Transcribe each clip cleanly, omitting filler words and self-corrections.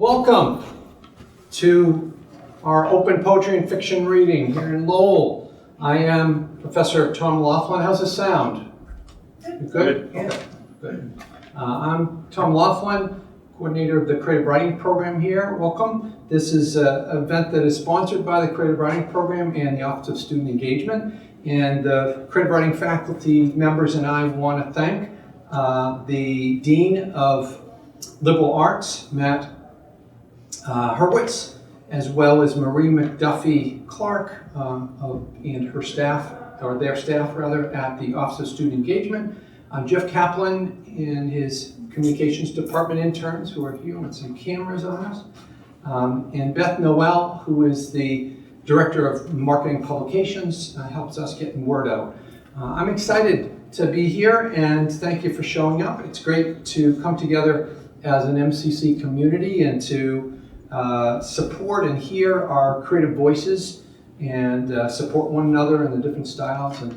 Welcome to our open poetry and fiction reading here in Lowell. I am Professor Tom Laughlin. How's this sound? Good? Yeah. Okay, good. I'm Tom Laughlin, coordinator of the Creative Writing Program here. Welcome. This is an event that is sponsored by the Creative Writing Program and the Office of Student Engagement. And the Creative Writing faculty members and I want to thank the Dean of Liberal Arts, Matt Hurwitz, as well as Marie McDuffie Clark and her staff, or their staff rather, at the Office of Student Engagement. Jeff Kaplan and his communications department interns who are here with some cameras on us. And Beth Noel, who is the Director of Marketing Publications, helps us get word out. I'm excited to be here and thank you for showing up. It's great to come together as an MCC community and to support and hear our creative voices and support one another in the different styles. And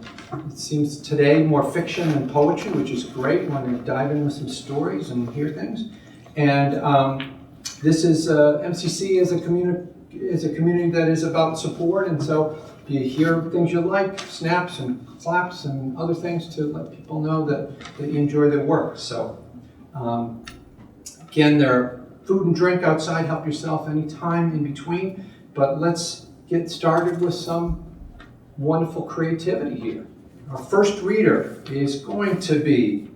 it seems today more fiction than poetry, which is great. We're going to dive in with some stories and hear things. And this is MCC is a community that is about support, and so if you hear things you like, snaps and claps and other things to let people know that you enjoy their work. So again, there are food and drink outside, help yourself anytime in between, but let's get started with some wonderful creativity here. Our first reader is going to be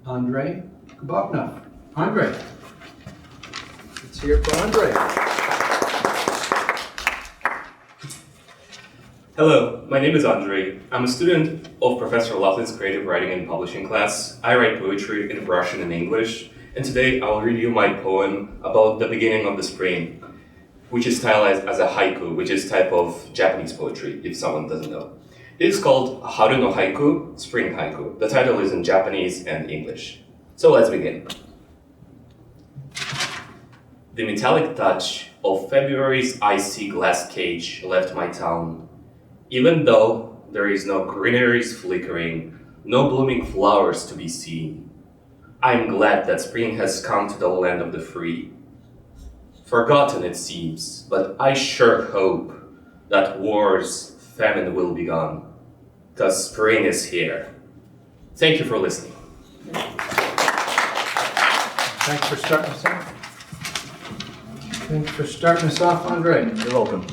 Andrey Goubanov. Andrey. Let's hear it for Andrey. Hello, my name is Andrey. I'm a student of Professor Laughlin's creative writing and publishing class. I write poetry in Russian and English, and today I'll read you my poem about the beginning of the spring, which is stylized as a haiku, which is a type of Japanese poetry, if someone doesn't know. It is called Haru no Haiku, Spring Haiku. The title is in Japanese and English. So let's begin. The metallic touch of February's icy glass cage left my town. Even though there is no greeneries flickering, no blooming flowers to be seen, I am glad that spring has come to the land of the free. Forgotten it seems, but I sure hope that war's famine will be gone, 'cause spring is here. Thank you for listening. Thanks for starting us off. Thanks for starting us off, Andrey. You're welcome.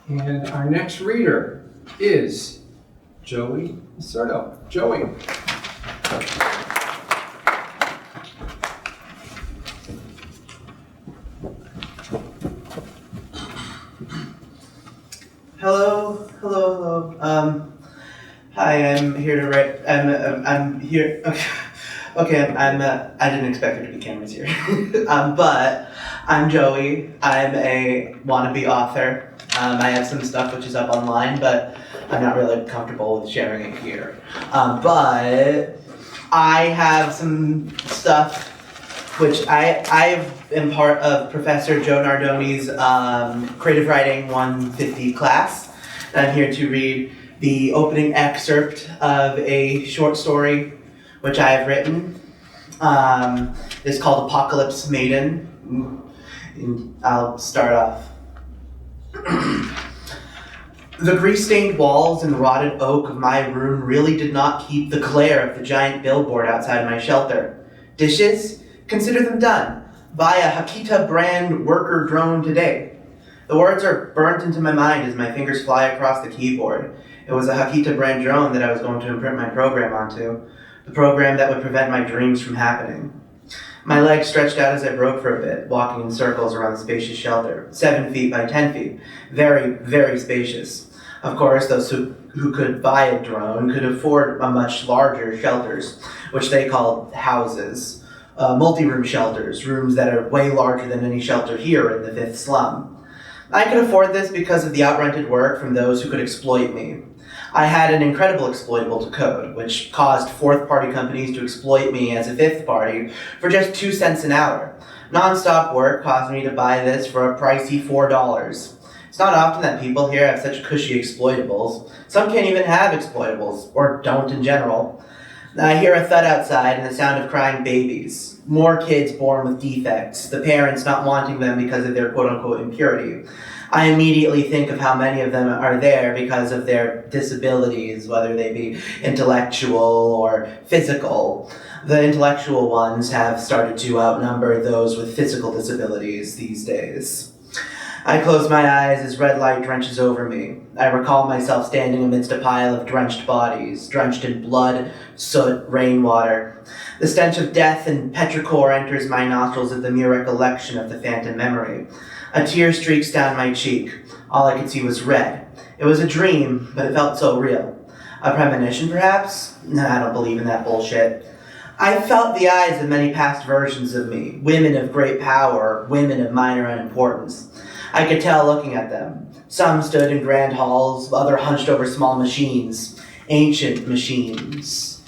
And our next reader is Joey LoSurdo. Joey. Hello. Hi, I'm here to write. I'm here. Okay. I didn't expect there to be cameras here. But I'm Joey. I'm a wannabe author. I have some stuff which is up online, but I'm not really comfortable with sharing it here. But I have some stuff which I am part of Professor Joe Nardoni's Creative Writing 150 class. And I'm here to read the opening excerpt of a short story which I have written. It's called Apocalypse Maiden. And I'll start off. The grease-stained walls and rotted oak of my room really did not keep the glare of the giant billboard outside my shelter. Dishes? Consider them done. Buy a Hakita brand worker drone today. The words are burnt into my mind as my fingers fly across the keyboard. It was a Hakita brand drone that I was going to imprint my program onto. The program that would prevent my dreams from happening. My legs stretched out as I broke for a bit, walking in circles around the spacious shelter, 7 feet by 10 feet. Very, very spacious. Of course, those who could buy a drone could afford a much larger shelters, which they called houses. Multi-room shelters, rooms that are way larger than any shelter here in the 5th slum. I could afford this because of the outrented work from those who could exploit me. I had an incredible exploitable to code, which caused 4th-party companies to exploit me as a 5th party for just 2 cents an hour. Non-stop work caused me to buy this for a pricey $4. It's not often that people here have such cushy exploitables. Some can't even have exploitables, or don't in general. I hear a thud outside and the sound of crying babies. More kids born with defects, the parents not wanting them because of their quote-unquote impurity. I immediately think of how many of them are there because of their disabilities, whether they be intellectual or physical. The intellectual ones have started to outnumber those with physical disabilities these days. I close my eyes as red light drenches over me. I recall myself standing amidst a pile of drenched bodies, drenched in blood, soot, rainwater. The stench of death and petrichor enters my nostrils at the mere recollection of the phantom memory. A tear streaks down my cheek. All I could see was red. It was a dream, but it felt so real. A premonition, perhaps? No, I don't believe in that bullshit. I felt the eyes of many past versions of me, women of great power, women of minor unimportance. I could tell looking at them. Some stood in grand halls, others hunched over small machines, ancient machines.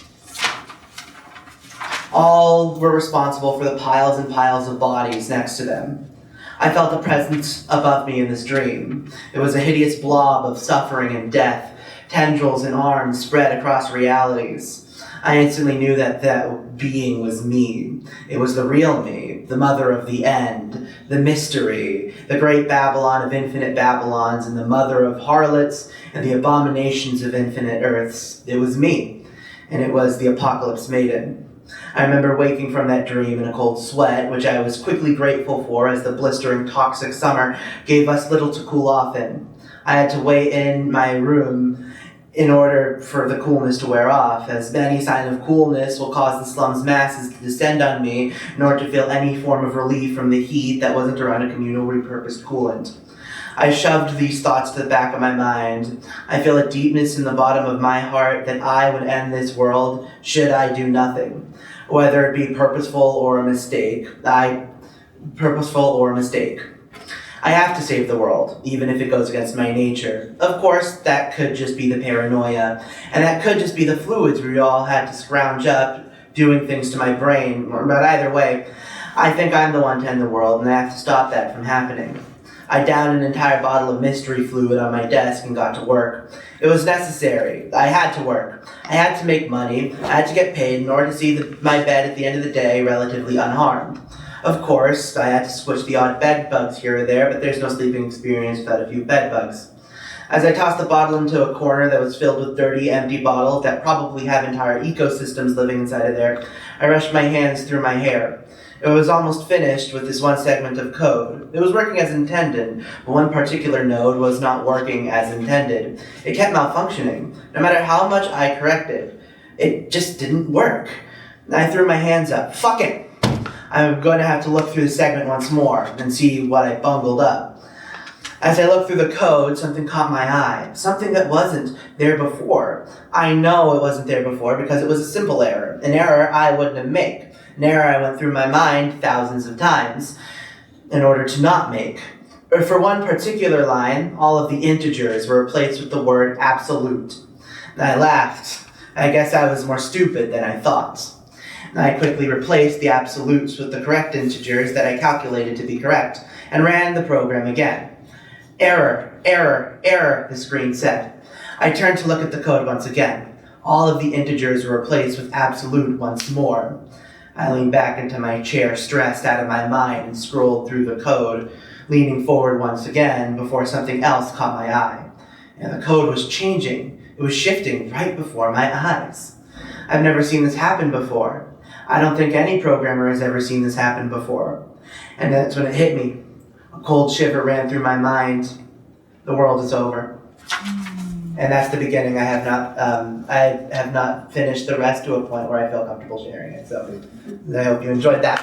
All were responsible for the piles and piles of bodies next to them. I felt a presence above me in this dream. It was a hideous blob of suffering and death, tendrils and arms spread across realities. I instantly knew that that being was me. It was the real me, the mother of the end, the mystery, the great Babylon of infinite Babylons, and the mother of harlots and the abominations of infinite earths. It was me, and it was the Apocalypse Maiden. I remember waking from that dream in a cold sweat, which I was quickly grateful for as the blistering toxic summer gave us little to cool off in. I had to wait in my room in order for the coolness to wear off, as any sign of coolness will cause the slum's masses to descend on me in order to feel any form of relief from the heat that wasn't around a communal repurposed coolant. I shoved these thoughts to the back of my mind. I feel a deepness in the bottom of my heart that I would end this world should I do nothing, whether it be purposeful or a mistake. I have to save the world, even if it goes against my nature. Of course, that could just be the paranoia, and that could just be the fluids we all had to scrounge up, doing things to my brain. But either way, I think I'm the one to end the world, and I have to stop that from happening. I downed an entire bottle of mystery fluid on my desk and got to work. It was necessary. I had to work. I had to make money. I had to get paid in order to see my bed at the end of the day relatively unharmed. Of course, I had to squish the odd bed bugs here or there, but there's no sleeping experience without a few bed bugs. As I tossed the bottle into a corner that was filled with dirty, empty bottles that probably have entire ecosystems living inside of there, I rushed my hands through my hair. It was almost finished with this one segment of code. It was working as intended, but one particular node was not working as intended. It kept malfunctioning. No matter how much I corrected, it just didn't work. I threw my hands up. Fuck it! I'm going to have to look through the segment once more and see what I bungled up. As I looked through the code, something caught my eye. Something that wasn't there before. I know it wasn't there before because it was a simple error. An error I wouldn't make. An error I went through my mind thousands of times in order to not make. For one particular line, all of the integers were replaced with the word absolute. I laughed. I guess I was more stupid than I thought. I quickly replaced the absolutes with the correct integers that I calculated to be correct, and ran the program again. Error, error, error, the screen said. I turned to look at the code once again. All of the integers were replaced with absolute once more. I leaned back into my chair, stressed out of my mind, and scrolled through the code, leaning forward once again before something else caught my eye. And the code was changing. It was shifting right before my eyes. I've never seen this happen before. I don't think any programmer has ever seen this happen before. And that's when it hit me. A cold shiver ran through my mind. The world is over. And that's the beginning. I have not finished the rest to a point where I feel comfortable sharing it. So I hope you enjoyed that.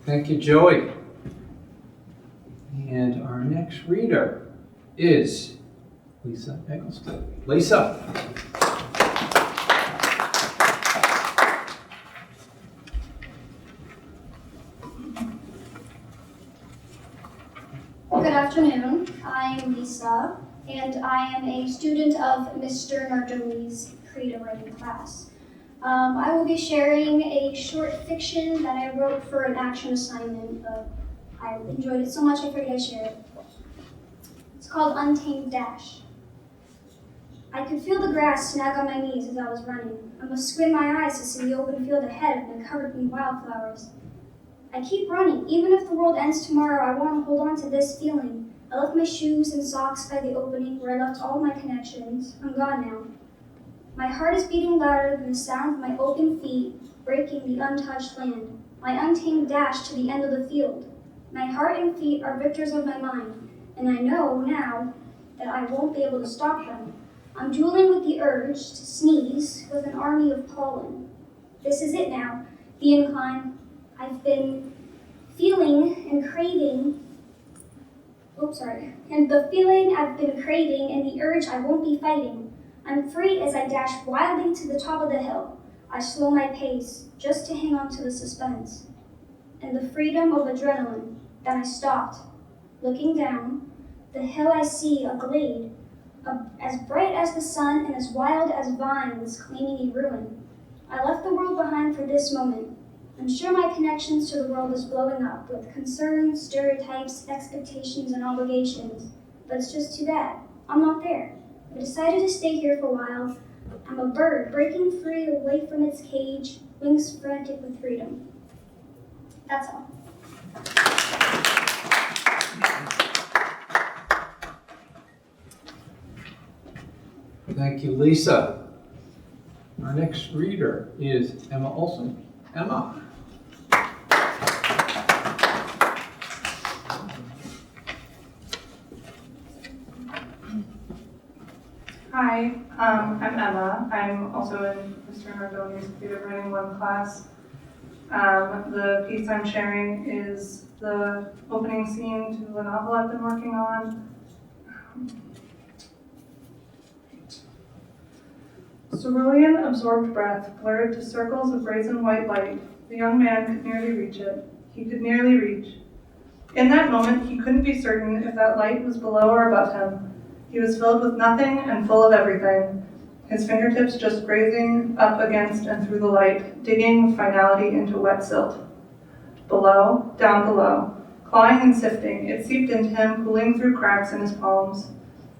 Thank you, Joey. And our next reader is Lisa Eggleston. Lisa. Good afternoon. I am Lisa, and I am a student of Mr. Nardoli's creative writing class. I will be sharing a short fiction that I wrote for an action assignment, but I enjoyed it so much I figured I'd share it. It's called Untamed Dash. I could feel the grass snag on my knees as I was running. I must squint my eyes to see the open field ahead and covered in wildflowers. I keep running. Even if the world ends tomorrow, I want to hold on to this feeling. I left my shoes and socks by the opening where I left all my connections. I'm gone now. My heart is beating louder than the sound of my open feet breaking the untouched land. My untamed dash to the end of the field. My heart and feet are victors of my mind, and I know now that I won't be able to stop them. I'm dueling with the urge to sneeze with an army of pollen. This is it now, the incline. I've been feeling and craving, and the feeling I've been craving and the urge I won't be fighting. I'm free as I dash wildly to the top of the hill. I slow my pace just to hang on to the suspense and the freedom of adrenaline. Then I stopped. Looking down, the hill I see a glade, as bright as the sun and as wild as vines claiming a ruin. I left the world behind for this moment. I'm sure my connections to the world is blowing up with concerns, stereotypes, expectations, and obligations. But it's just too bad. I'm not there. I decided to stay here for a while. I'm a bird breaking free away from its cage, wings frantic with freedom. That's all. Thank you, Lisa. Our next reader is Emma Olson. Emma. Hi, I'm Emma. I'm also in Mr. Nardoni's Creative Writing 1 class. The piece I'm sharing is the opening scene to a novel I've been working on. Cerulean absorbed breath blurred to circles of brazen white light. The young man could nearly reach it. He could nearly reach. In that moment, he couldn't be certain if that light was below or above him. He was filled with nothing and full of everything, his fingertips just grazing up against and through the light, digging with finality into wet silt. Below, down below, clawing and sifting, it seeped into him, pooling through cracks in his palms.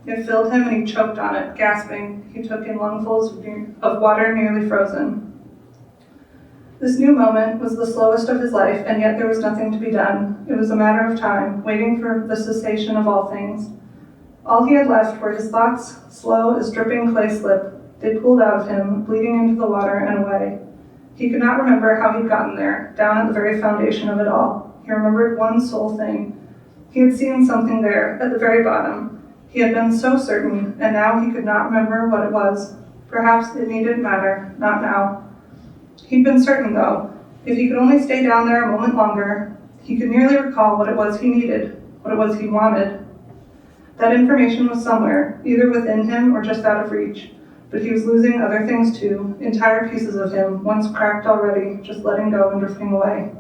It filled him and he choked on it, gasping. He took in lungfuls of water nearly frozen. This new moment was the slowest of his life, and yet there was nothing to be done. It was a matter of time, waiting for the cessation of all things. All he had left were his thoughts, slow as dripping clay slip. They pooled out of him, bleeding into the water and away. He could not remember how he'd gotten there, down at the very foundation of it all. He remembered one sole thing. He had seen something there, at the very bottom. He had been so certain, and now he could not remember what it was. Perhaps it needn't matter, not now. He'd been certain, though. If he could only stay down there a moment longer, he could nearly recall what it was he needed, what it was he wanted. That information was somewhere, either within him or just out of reach. But he was losing other things too, entire pieces of him, once cracked already, just letting go and drifting away.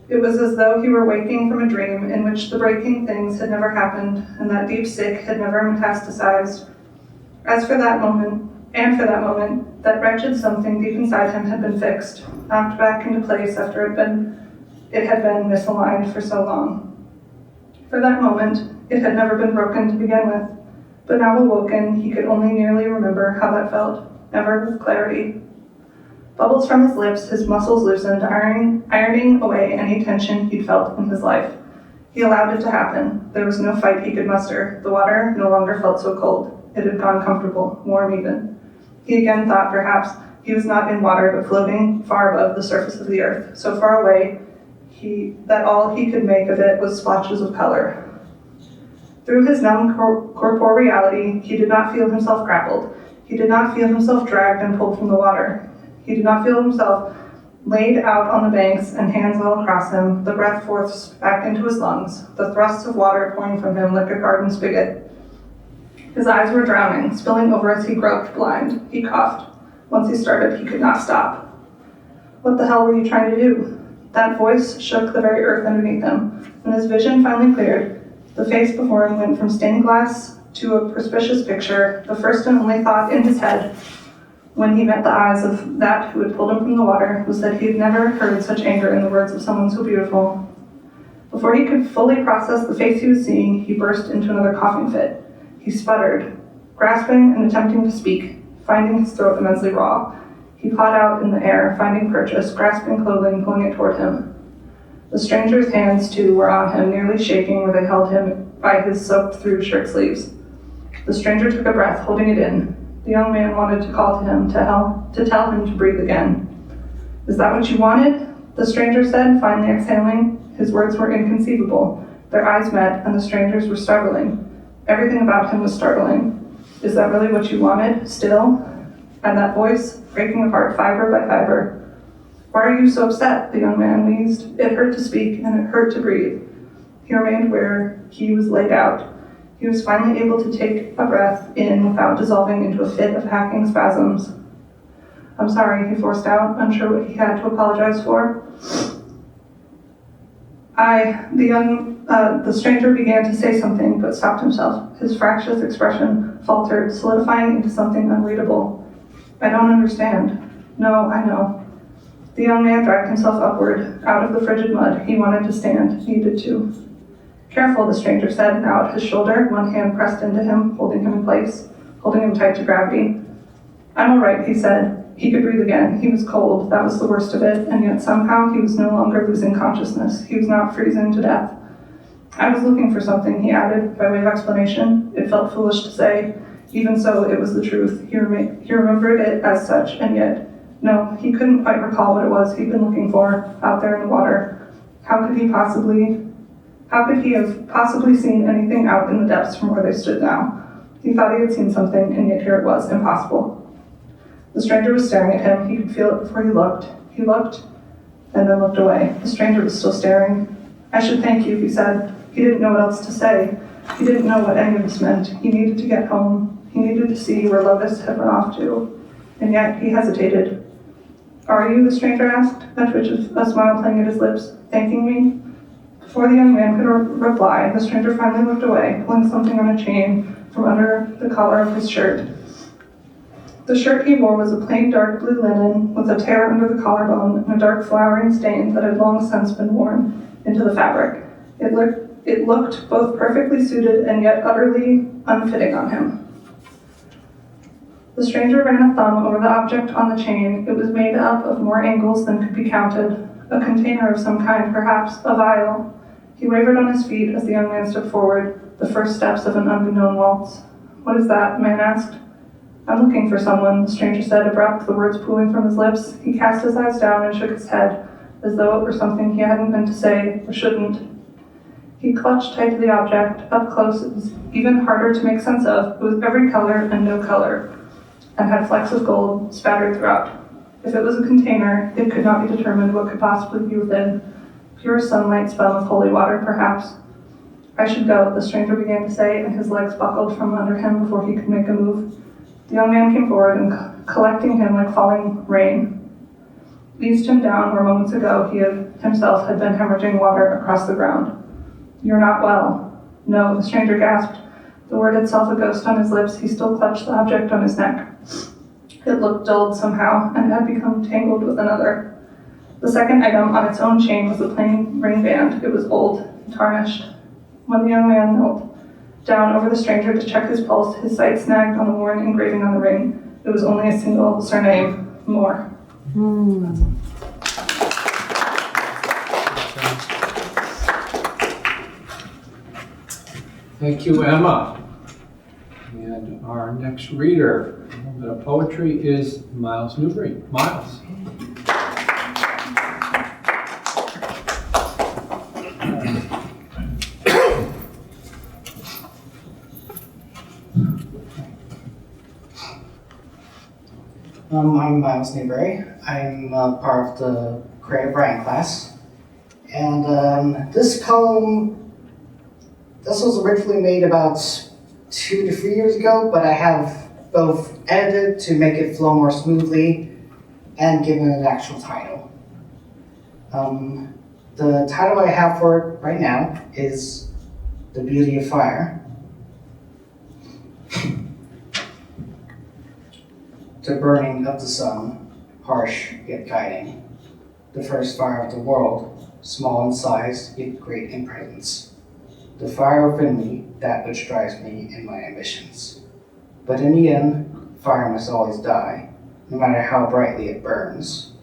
It was as though he were waking from a dream in which the breaking things had never happened, and that deep sick had never metastasized. As for that moment, that wretched something deep inside him had been fixed, knocked back into place after it had been misaligned for so long. For that moment, it had never been broken to begin with, but now awoken, he could only nearly remember how that felt, never with clarity. Bubbles from his lips, his muscles loosened, ironing away any tension he'd felt in his life. He allowed it to happen. There was no fight he could muster. The water no longer felt so cold. It had gone comfortable, warm even. He again thought perhaps he was not in water, but floating far above the surface of the earth, so far away that all he could make of it was splotches of color. Through his numb corporeality, he did not feel himself grappled. He did not feel himself dragged and pulled from the water. He did not feel himself laid out on the banks and hands all across him, the breath forced back into his lungs, the thrusts of water pouring from him like a garden spigot. His eyes were drowning, spilling over as he groped blind. He coughed. Once he started, he could not stop. What the hell were you trying to do? That voice shook the very earth underneath him. When his vision finally cleared, the face before him went from stained glass to a perspicacious picture, the first and only thought in his head when he met the eyes of that who had pulled him from the water was that he had never heard such anger in the words of someone so beautiful. Before he could fully process the face he was seeing, he burst into another coughing fit. He sputtered. Grasping and attempting to speak, finding his throat immensely raw, he pawed out in the air, finding purchase, grasping clothing, pulling it toward him. The stranger's hands, too, were on him, nearly shaking where they held him by his soaked-through shirt sleeves. The stranger took a breath, holding it in. The young man wanted to call to him, to tell him to breathe again. "Is that what you wanted?" the stranger said, finally exhaling. His words were inconceivable. Their eyes met, and the stranger's were startling. Everything about him was startling. "Is that really what you wanted? Still?" And that voice, breaking apart fiber by fiber. "Why are you so upset?" the young man wheezed. It hurt to speak, and it hurt to breathe. He remained where he was laid out. He was finally able to take a breath in without dissolving into a fit of hacking spasms. "I'm sorry," he forced out, unsure what he had to apologize for. The stranger began to say something, but stopped himself. His fractious expression faltered, solidifying into something unreadable. "I don't understand." "No, I know." The young man dragged himself upward, out of the frigid mud. He wanted to stand, needed to. "Careful," the stranger said, now at his shoulder, one hand pressed into him, holding him in place, holding him tight to gravity. "I'm all right," he said. He could breathe again. He was cold, that was the worst of it, and yet somehow he was no longer losing consciousness. He was not freezing to death. "I was looking for something," he added, by way of explanation. It felt foolish to say. Even so, it was the truth. He remembered it as such, and yet, no, he couldn't quite recall what it was he'd been looking for out there in the water. How could he have possibly seen anything out in the depths from where they stood now? He thought he had seen something, and yet here it was, impossible. The stranger was staring at him. He could feel it before he looked. He looked, and then looked away. The stranger was still staring. "I should thank you," he said. He didn't know what else to say. He didn't know what any of this meant. He needed to get home. He needed to see where Lovis had run off to. And yet he hesitated. "Are you?" the stranger asked, a twitch of a smile playing at his lips. "Thanking me?" Before the young man could reply, the stranger finally looked away, pulling something on a chain from under the collar of his shirt. The shirt he wore was a plain dark blue linen with a tear under the collarbone and a dark flowering stain that had long since been worn into the fabric. It looked both perfectly suited and yet utterly unfitting on him. The stranger ran a thumb over the object on the chain. It was made up of more angles than could be counted. A container of some kind, perhaps, a vial. He wavered on his feet as the young man stepped forward, the first steps of an unbeknown waltz. "What is that?" the man asked. "I'm looking for someone," the stranger said, abrupt, the words pooling from his lips. He cast his eyes down and shook his head, as though it were something he hadn't meant to say, or shouldn't. He clutched tight to the object. Up close, it was even harder to make sense of. It was every color and no color, and had flecks of gold spattered throughout. If it was a container, it could not be determined what could possibly be within. Pure sunlight spun with holy water, perhaps. "I should go," the stranger began to say, and his legs buckled from under him before he could make a move. The young man came forward and, collecting him like falling rain, eased him down where moments ago he himself had been hemorrhaging water across the ground. "You're not well." "No," the stranger gasped. The word itself a ghost on his lips, he still clutched the object on his neck. It looked dulled somehow, and had become tangled with another. The second item on its own chain was a plain ring band. It was old, tarnished. When the young man knelt down over the stranger to check his pulse, his sight snagged on the worn engraving on the ring. It was only a single surname, Moore. Thank you, Emma. And our next reader, a little bit of poetry, is Miles Newbery. Miles. I'm Miles Newbery. I'm part of the creative writing class. And this poem, this was originally made about 2 to 3 years ago, but I have both edited to make it flow more smoothly and given it an actual title. The title I have for it right now is The Beauty of Fire. The burning of the sun, harsh yet guiding. The first fire of the world, small in size yet great in presence. The fire within me, that which drives me in my ambitions. But in the end, fire must always die, no matter how brightly it burns.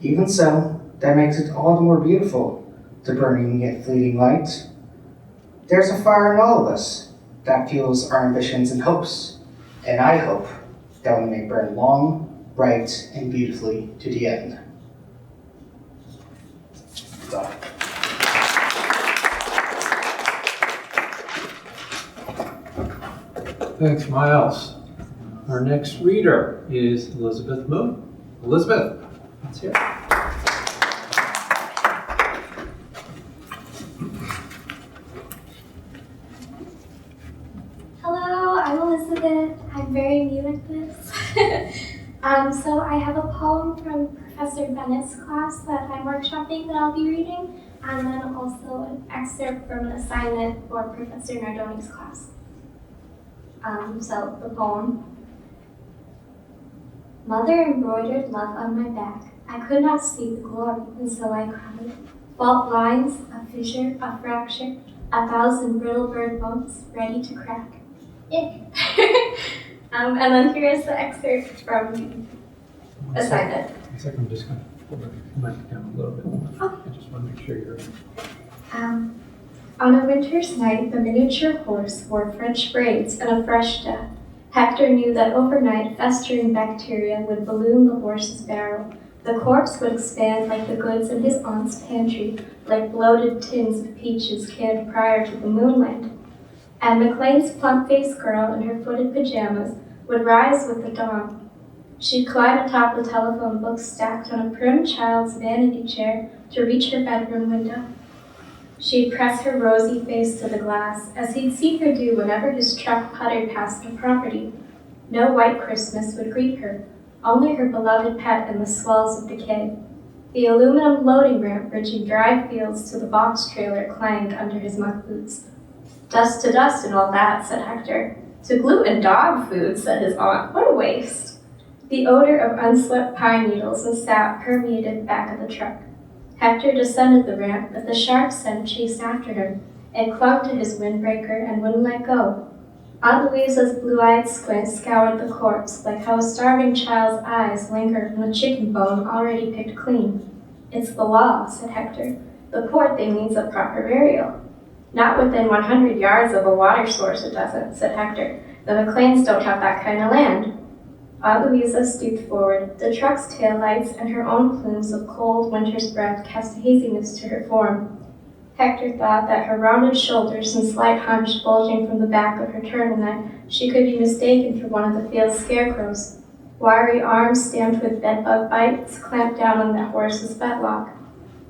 Even so, that makes it all the more beautiful, the burning yet fleeting light. There's a fire in all of us that fuels our ambitions and hopes, and I hope that we may burn long, bright, and beautifully to the end. Thanks, Miles. Our next reader is Elizabeth Moon. Elizabeth, let's hear it. Hello, I'm Elizabeth. I'm very new at this. So I have a poem from Professor Bennett's class that I'm workshopping that I'll be reading, and then also an excerpt from an assignment for Professor Nardoni's class. So the poem. Mother embroidered love on my back. I could not see the glory, and so I cried. Fault lines, a fissure, a fracture, 1,000 brittle bird bones ready to crack. Yay! And then here is the excerpt from the assignment. One second, I'm just going to pull the mic down a little bit more. I just want to make sure you're... On a winter's night, the miniature horse wore French braids and a fresh death. Hector knew that overnight, festering bacteria would balloon the horse's barrel. The corpse would expand like the goods in his aunt's pantry, like bloated tins of peaches canned prior to the moonlight. And McLean's plump-faced girl in her footed pajamas would rise with the dawn. She'd climb atop the telephone book stacked on a prim child's vanity chair to reach her bedroom window. She'd press her rosy face to the glass, as he'd see her do whenever his truck puttered past the property. No white Christmas would greet her, only her beloved pet in the swells of decay. The aluminum loading ramp bridging dry fields to the box trailer clanged under his muck boots. Dust to dust and all that, said Hector. To glue and dog food, said his aunt. What a waste. The odor of unswept pine needles and sap permeated back of the truck. Hector descended the ramp, but the sharp scent chased after him. It clung to his windbreaker and wouldn't let go. Aunt Louisa's blue-eyed squint scoured the corpse, like how a starving child's eyes linger on a chicken bone already picked clean. It's the law, said Hector. The poor thing needs a proper burial. Not within 100 yards of a water source it doesn't, said Hector. The McLeans don't have that kind of land. Aunt Louisa stooped forward. The truck's taillights and her own plumes of cold winter's breath cast haziness to her form. Hector thought that her rounded shoulders and slight hunch bulging from the back of her turtleneck, she could be mistaken for one of the field's scarecrows. Wiry arms stamped with bedbug bites clamped down on the horse's fetlock.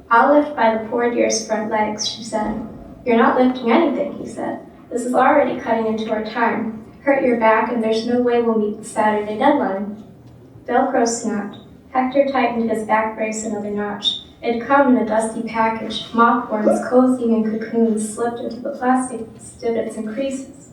I'll lift by the poor dear's front legs, she said. You're not lifting anything, he said. This is already cutting into our time. Hurt your back, and there's no way we'll meet the Saturday deadline. Velcro snapped. Hector tightened his back brace another notch. It'd come in a dusty package. Mothworms cozying in cocoons slipped into the plastic divots and creases.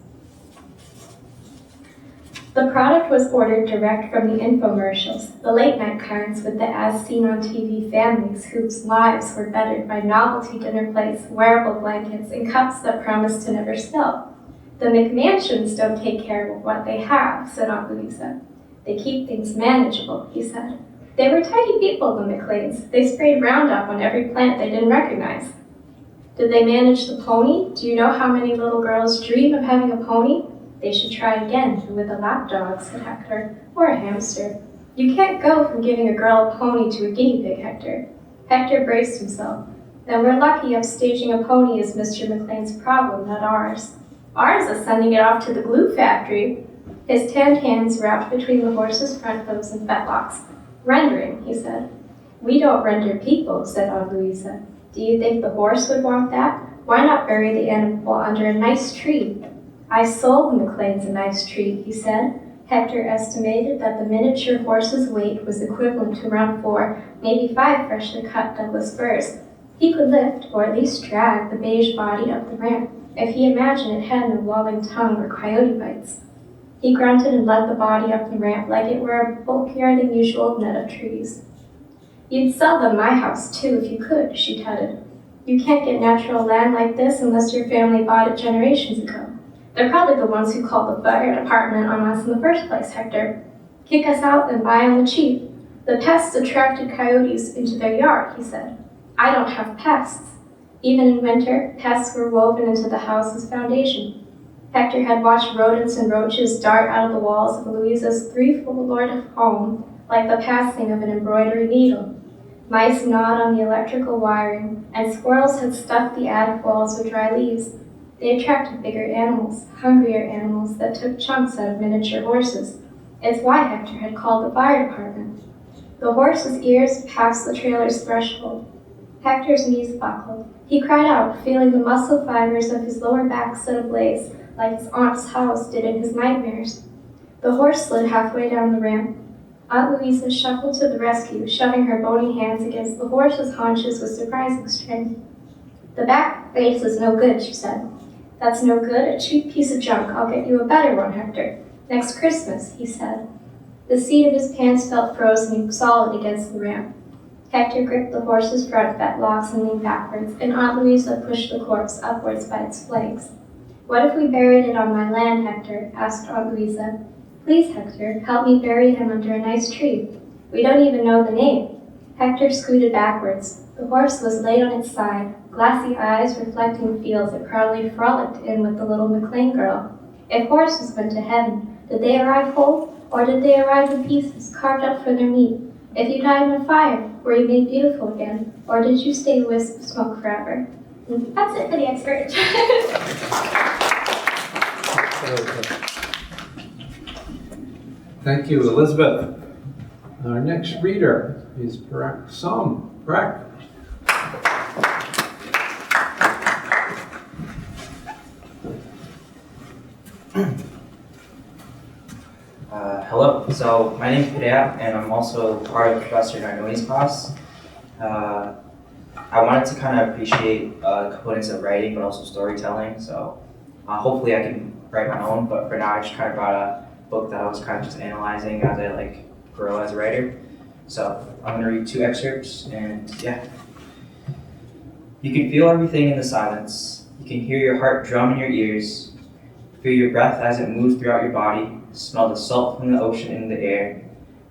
The product was ordered direct from the infomercials, the late-night kinds with the as-seen-on-TV families whose lives were bettered by novelty dinner plates, wearable blankets, and cups that promised to never spill. The McMansions don't take care of what they have, said Aunt Louisa. They keep things manageable, he said. They were tidy people, the McLeans. They sprayed Roundup on every plant they didn't recognize. Did they manage the pony? Do you know how many little girls dream of having a pony? They should try again with a lapdog, said Hector, or a hamster. You can't go from giving a girl a pony to a guinea pig, Hector. Hector braced himself. Then we're lucky upstaging a pony is Mr. McLean's problem, not ours. Ours is sending it off to the glue factory. His tanned hands wrapped between the horse's front hooves and fetlocks. Rendering, he said. We don't render people, said Aunt Louisa. Do you think the horse would want that? Why not bury the animal under a nice tree? I sold the McLeans a nice tree, he said. Hector estimated that the miniature horse's weight was equivalent to around 4, maybe 5 freshly cut Douglas firs. He could lift, or at least drag, the beige body up the ramp, if he imagined it had no lolling tongue or coyote bites. He grunted and led the body up the ramp like it were a bulkier than usual net of trees. You'd sell them my house, too, if you could, she tutted. You can't get natural land like this unless your family bought it generations ago. They're probably the ones who called the fire department on us in the first place, Hector. Kick us out and buy on the cheap. The pests attracted coyotes into their yard, he said. I don't have pests. Even in winter, pests were woven into the house's foundation. Hector had watched rodents and roaches dart out of the walls of Louisa's three-floored home like the passing of an embroidery needle. Mice gnawed on the electrical wiring, and squirrels had stuffed the attic walls with dry leaves. They attracted bigger animals, hungrier animals that took chunks out of miniature horses. It's why Hector had called the fire department. The horse's ears passed the trailer's threshold. Hector's knees buckled. He cried out, feeling the muscle fibers of his lower back set ablaze, like his aunt's house did in his nightmares. The horse slid halfway down the ramp. Aunt Louisa shuffled to the rescue, shoving her bony hands against the horse's haunches with surprising strength. The back face is no good, she said. That's no good, a cheap piece of junk. I'll get you a better one, Hector. Next Christmas, he said. The seat of his pants felt frozen solid against the ramp. Hector gripped the horse's front fetlocks and leaned backwards, and Aunt Louisa pushed the corpse upwards by its flanks. What if we buried it on my land, Hector? Asked Aunt Louisa. Please, Hector, help me bury him under a nice tree. We don't even know the name. Hector scooted backwards. The horse was laid on its side, glassy eyes reflecting fields it proudly frolicked in with the little McLean girl. If horses went to heaven, did they arrive whole, or did they arrive in pieces, carved up for their meat? If you died in a fire, were you made beautiful again, or did you stay a wisp of smoke forever? And that's it for the expert. Thank you, Elizabeth. Our next reader is Pirak Som. Pirak. Hello, so my name is Pirak, and I'm also part of Professor Nardoni's class. I wanted to kind of appreciate the components of writing, but also storytelling, so hopefully I can write my own, but for now I just kind of brought a book that I was kind of just analyzing as I grow as a writer. So I'm going to read 2 excerpts, and yeah. You can feel everything in the silence. You can hear your heart drum in your ears, feel your breath as it moves throughout your body, smell the salt from the ocean in the air,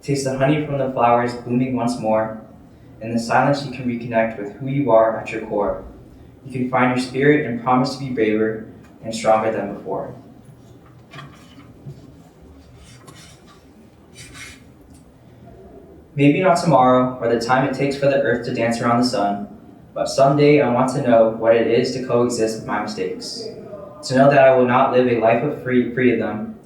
taste the honey from the flowers blooming once more. In the silence, you can reconnect with who you are at your core. You can find your spirit and promise to be braver and stronger than before. Maybe not tomorrow or the time it takes for the earth to dance around the sun, but someday I want to know what it is to coexist with my mistakes. To know that I will not live a life of free of them,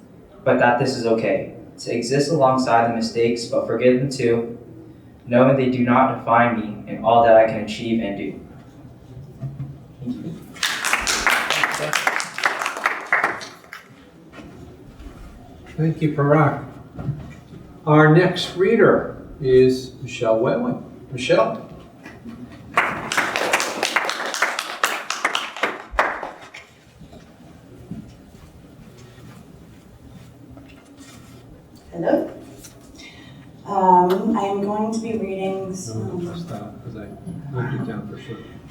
but that this is okay. To exist alongside the mistakes, but forgive them too, knowing they do not define me in all that I can achieve and do. Thank you. Thank you, Pirak. Our next reader is Michelle Whalen. Michelle. Hello. I'm going to be reading some. I'm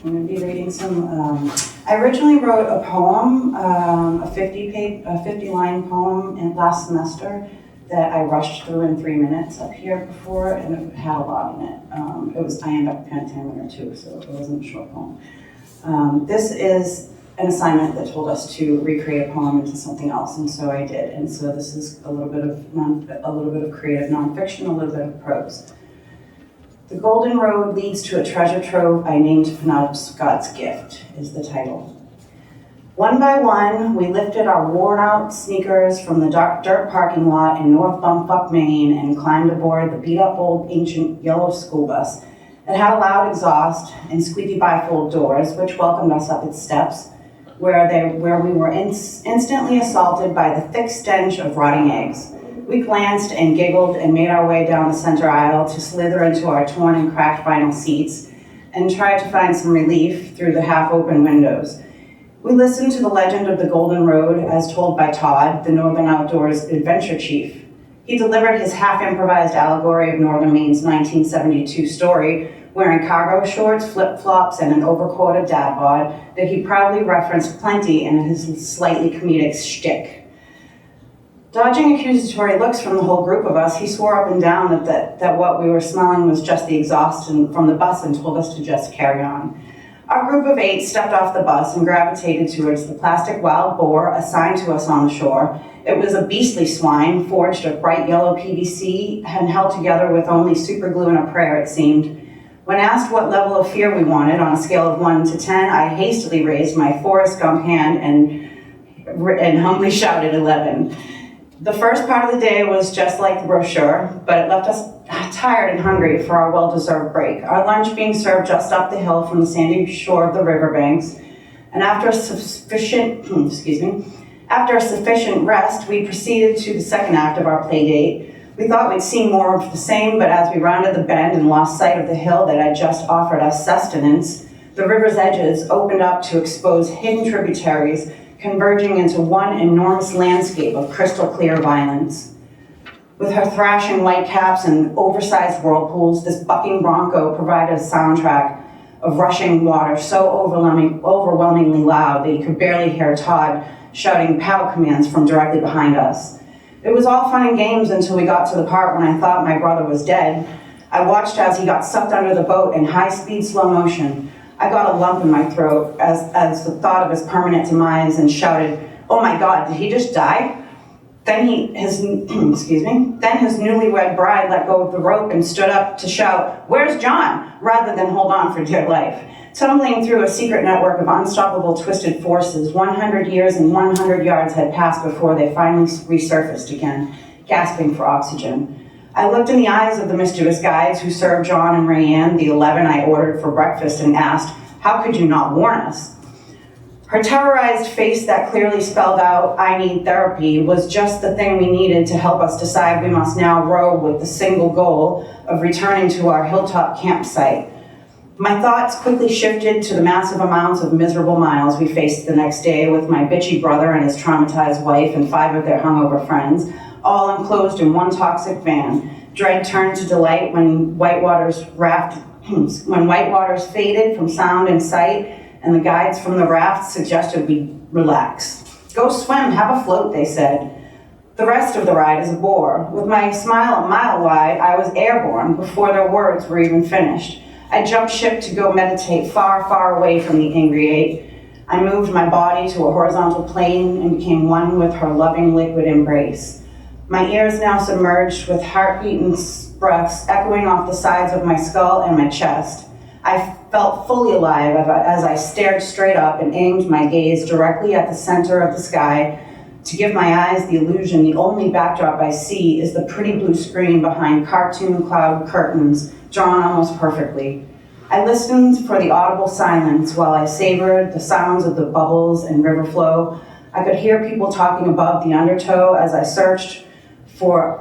going to be reading some. I originally wrote a poem, a 50-line poem last semester that I rushed through in 3 minutes up here before, and it had a lot in it. I ended up pentamming or 2, so it wasn't a short poem. This is an assignment that told us to recreate a poem into something else, and so I did. And so this is a little bit of creative nonfiction, a little bit of prose. The Golden Road Leads to a Treasure Trove I Named Penobscot's Gift is the title. One by one, we lifted our worn-out sneakers from the dirt parking lot in North Bumfuck, Maine, and climbed aboard the beat-up old ancient yellow school bus that had a loud exhaust and squeaky bifold doors, which welcomed us up its steps, where we were instantly assaulted by the thick stench of rotting eggs. We glanced and giggled and made our way down the center aisle to slither into our torn and cracked vinyl seats and tried to find some relief through the half-open windows. We listened to the legend of the Golden Road as told by Todd, the Northern Outdoors adventure chief. He delivered his half-improvised allegory of Northern Maine's 1972 story wearing cargo shorts, flip-flops, and an overcoated dad bod that he proudly referenced plenty in his slightly comedic shtick. Dodging accusatory looks from the whole group of us, he swore up and down that what we were smelling was just the exhaust from the bus and told us to just carry on. Our group of 8 stepped off the bus and gravitated towards the plastic wild boar assigned to us on the shore. It was a beastly swine, forged of bright yellow PVC and held together with only super glue and a prayer, it seemed. When asked what level of fear we wanted on a scale of 1 to 10, I hastily raised my Forrest Gump hand and humbly shouted 11. The first part of the day was just like the brochure, but it left us tired and hungry for our well-deserved break. Our lunch being served just up the hill from the sandy shore of the riverbanks, and after a sufficient rest, we proceeded to the second act of our play date. We thought we'd see more of the same, but as we rounded the bend and lost sight of the hill that had just offered us sustenance, the river's edges opened up to expose hidden tributaries converging into one enormous landscape of crystal clear violence. With her thrashing whitecaps and oversized whirlpools, this bucking bronco provided a soundtrack of rushing water so overwhelmingly loud that you could barely hear Todd shouting paddle commands from directly behind us. It was all fun and games until we got to the part when I thought my brother was dead. I watched as he got sucked under the boat in high-speed slow motion. I got a lump in my throat as the thought of his permanent demise and shouted, "Oh my God, did he just die?" Then his newlywed bride let go of the rope and stood up to shout, "Where's John?" rather than hold on for dear life. Tumbling through a secret network of unstoppable twisted forces, 100 years and 100 yards had passed before they finally resurfaced again, gasping for oxygen. I looked in the eyes of the mischievous guides who served John and Rayanne the 11 I ordered for breakfast and asked, "How could you not warn us?" Her terrorized face that clearly spelled out, "I need therapy," was just the thing we needed to help us decide we must now row with the single goal of returning to our hilltop campsite. My thoughts quickly shifted to the massive amounts of miserable miles we faced the next day with my bitchy brother and his traumatized wife and 5 of their hungover friends, all enclosed in one toxic van. Dread turned to delight when whitewaters faded from sound and sight, and the guides from the raft suggested we relax. "Go swim, have a float," they said. The rest of the ride is a bore. With my smile a mile wide, I was airborne before their words were even finished. I jumped ship to go meditate far, far away from the angry 8. I moved my body to a horizontal plane and became one with her loving liquid embrace. My ears now submerged with heart-beating breaths echoing off the sides of my skull and my chest. I felt fully alive as I stared straight up and aimed my gaze directly at the center of the sky to give my eyes the illusion the only backdrop I see is the pretty blue screen behind cartoon cloud curtains drawn almost perfectly. I listened for the audible silence while I savored the sounds of the bubbles and river flow. I could hear people talking above the undertow as I searched for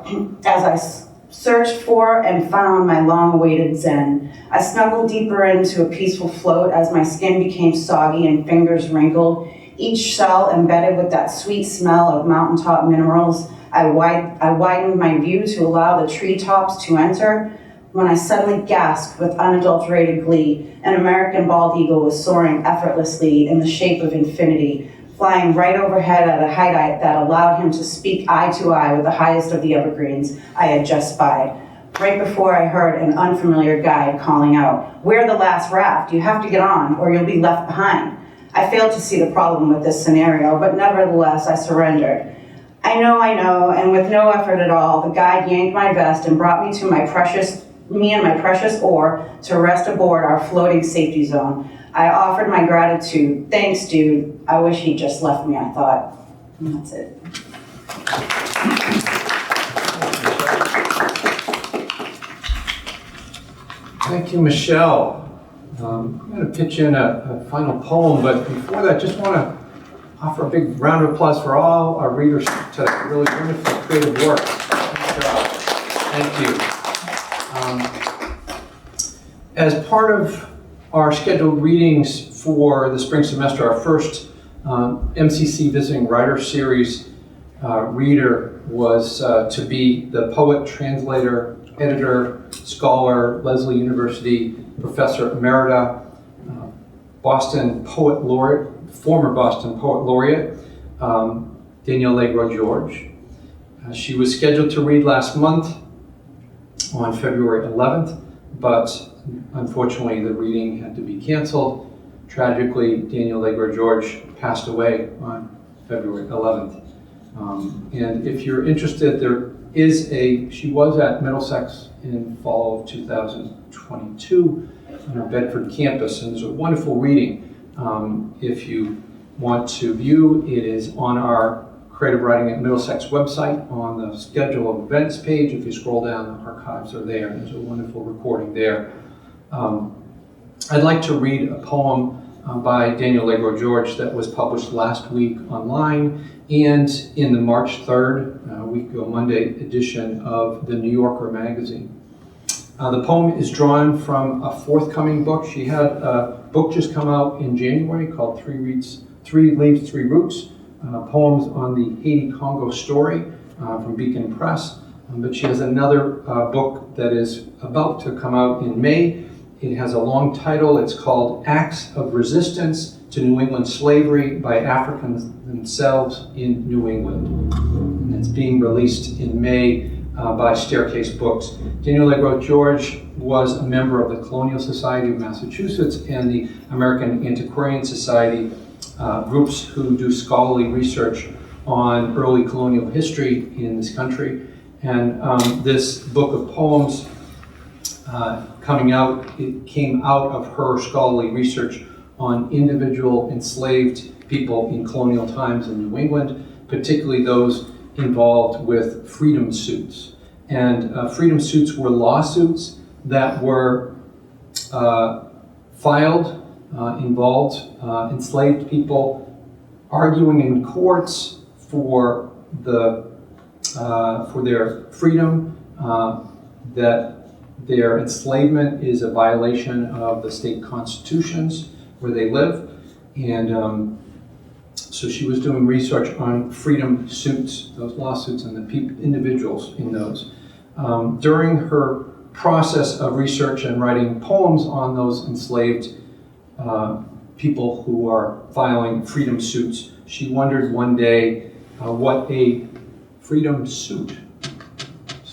and found my long-awaited zen. I snuggled deeper into a peaceful float as my skin became soggy and fingers wrinkled, each cell embedded with that sweet smell of mountaintop minerals. I widened my view to allow the treetops to enter when I suddenly gasped with unadulterated glee. An American bald eagle was soaring effortlessly in the shape of infinity, flying right overhead at a height that allowed him to speak eye to eye with the highest of the evergreens I had just spied. Right before I heard an unfamiliar guide calling out, "We're the last raft, you have to get on or you'll be left behind." I failed to see the problem with this scenario, but nevertheless I surrendered. I know, and with no effort at all, the guide yanked my vest and brought me and my precious oar to rest aboard our floating safety zone. I offered my gratitude. "Thanks, dude. I wish he'd just left me," I thought. And that's it. Thank you, Michelle. I'm going to pitch in a final poem, but before that, just want to offer a big round of applause for all our readers today. Really wonderful, creative work. Good job. Thank you. As part of our scheduled readings for the spring semester, our first MCC Visiting Writer Series reader was to be the poet, translator, editor, scholar, Lesley University Professor Emerita, Boston Poet Laureate, former Boston Poet Laureate, Danielle Legros-George. She was scheduled to read last month on February 11th, but unfortunately the reading had to be canceled. Tragically, Danielle Legros-George passed away on February 11th. And if you're interested, she was at Middlesex in fall of 2022 on our Bedford campus, and there's a wonderful reading. If you want to view, it is on our Creative Writing at Middlesex website on the schedule of events page. If you scroll down, the archives are there. There's a wonderful recording there. I'd like to read a poem by Danielle Legros-George that was published last week online and in the March 3rd, week ago Monday edition of the New Yorker magazine. The poem is drawn from a forthcoming book. She had a book just come out in January called Three Leaves, Three Roots, poems on the Haiti-Congo story from Beacon Press. But she has another book that is about to come out in May. It has a long title. It's called Acts of Resistance to New England Slavery by Africans Themselves in New England. And it's being released in May by Staircase Books. Danielle Legros-George was a member of the Colonial Society of Massachusetts and the American Antiquarian Society, groups who do scholarly research on early colonial history in this country. And this book of poems it came out of her scholarly research on individual enslaved people in colonial times in New England, particularly those involved with freedom suits. And freedom suits were lawsuits that were filed, involved enslaved people arguing in courts for their freedom, that their enslavement is a violation of the state constitutions where they live. And so she was doing research on freedom suits, those lawsuits, and the individuals in those. During her process of research and writing poems on those enslaved people who are filing freedom suits, she wondered one day what a freedom suit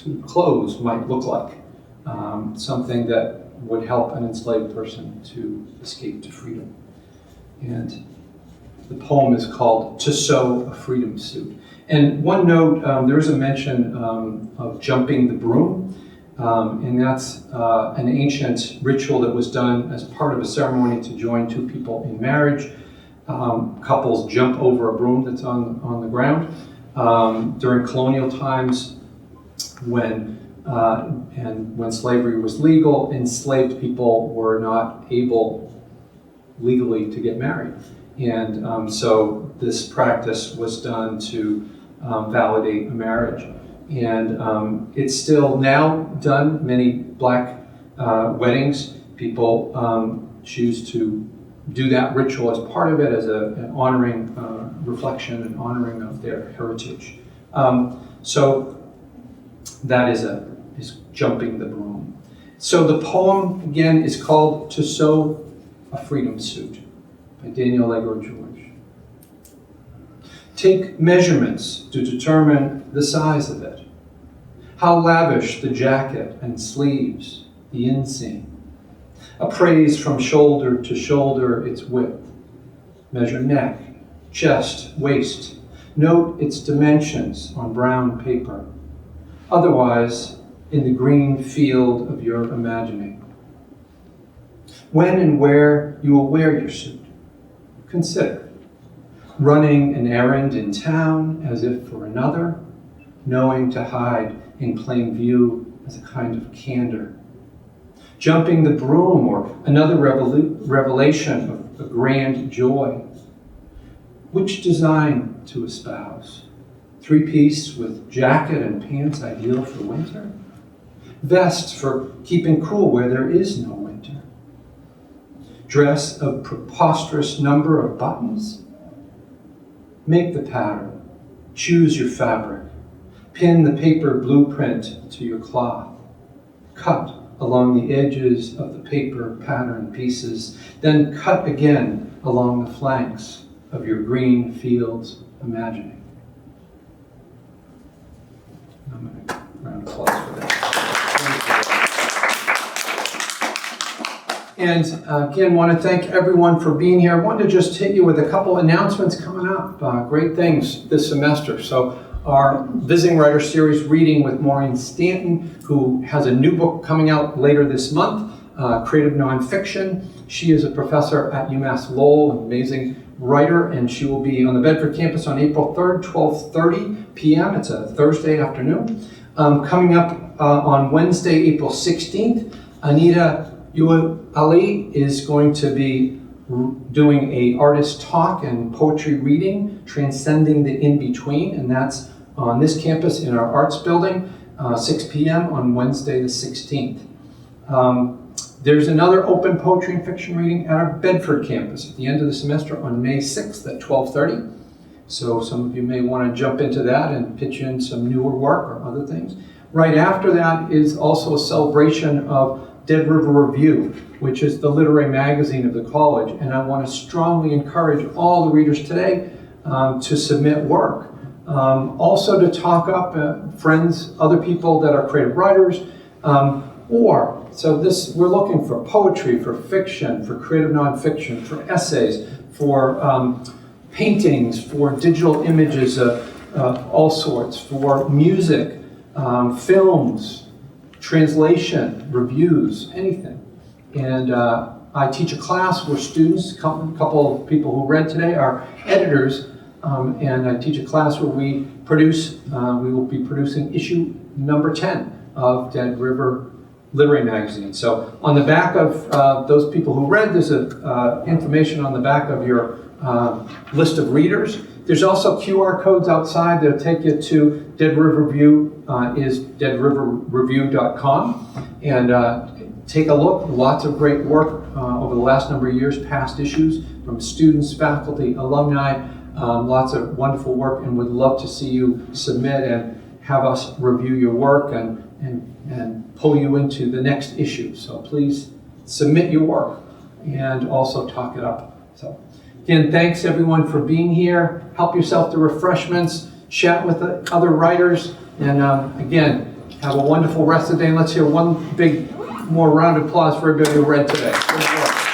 of clothes might look like. Something that would help an enslaved person to escape to freedom. And the poem is called To Sew a Freedom Suit. And one note, there is a mention of jumping the broom, and that's an ancient ritual that was done as part of a ceremony to join two people in marriage. Couples jump over a broom that's on the ground. During colonial times, when slavery was legal, enslaved people were not able legally to get married. And so this practice was done to validate a marriage. And it's still now done. Many black weddings, people choose to do that ritual as part of it, as an honoring reflection and honoring of their heritage. So that is jumping the broom. So the poem, again, is called To Sew a Freedom Suit by Danielle Legros-George. Take measurements to determine the size of it. How lavish the jacket and sleeves, the inseam. Appraise from shoulder to shoulder its width. Measure neck, chest, waist. Note its dimensions on brown paper. Otherwise, in the green field of your imagining. When and where you will wear your suit. Consider. Running an errand in town as if for another, knowing to hide in plain view as a kind of candor. Jumping the broom or another revelation of a grand joy. Which design to espouse? Three-piece with jacket and pants ideal for winter? Vest for keeping cool where there is no winter? Dress of preposterous number of buttons? Make the pattern. Choose your fabric. Pin the paper blueprint to your cloth. Cut along the edges of the paper pattern pieces, then cut again along the flanks of your green fields imagining. I'm going to round of applause for that. And again, want to thank everyone for being here. I wanted to just hit you with a couple announcements coming up. Great things this semester. So our Visiting Writer Series reading with Maureen Stanton, who has a new book coming out later this month, Creative Nonfiction. She is a professor at UMass Lowell, an amazing writer, and she will be on the Bedford campus on April 3rd, 12:30 p.m. It's a Thursday afternoon. Coming up on Wednesday, April 16th, Anita Ali is going to be doing a artist talk and poetry reading, Transcending the In-Between, and that's on this campus in our arts building, 6 p.m. on Wednesday the 16th. There's another open poetry and fiction reading at our Bedford campus at the end of the semester on May 6th at 12:30. So some of you may want to jump into that and pitch in some newer work or other things. Right after that is also a celebration of Dead River Review, which is the literary magazine of the college. And I want to strongly encourage all the readers today to submit work. Also to talk up friends, other people that are creative writers, we're looking for poetry, for fiction, for creative nonfiction, for essays, for paintings, for digital images of all sorts, for music, films, translation, reviews, anything. And I teach a class where students, a couple of people who read today are editors, and I teach a class where we will be producing issue number 10 of Dead River Literary Magazine. So on the back of those people who read, there's information on the back of your list of readers. There's also QR codes outside that'll take you to Dead River Review, is deadriverreview.com, and take a look. Lots of great work over the last number of years, past issues from students, faculty, alumni, lots of wonderful work, and would love to see you submit and have us review your work and pull you into the next issue. So please submit your work and also talk it up. So again, thanks everyone for being here. Help yourself to refreshments, chat with the other writers, and again, have a wonderful rest of the day. And let's hear one big more round of applause for everybody who read today. Good work.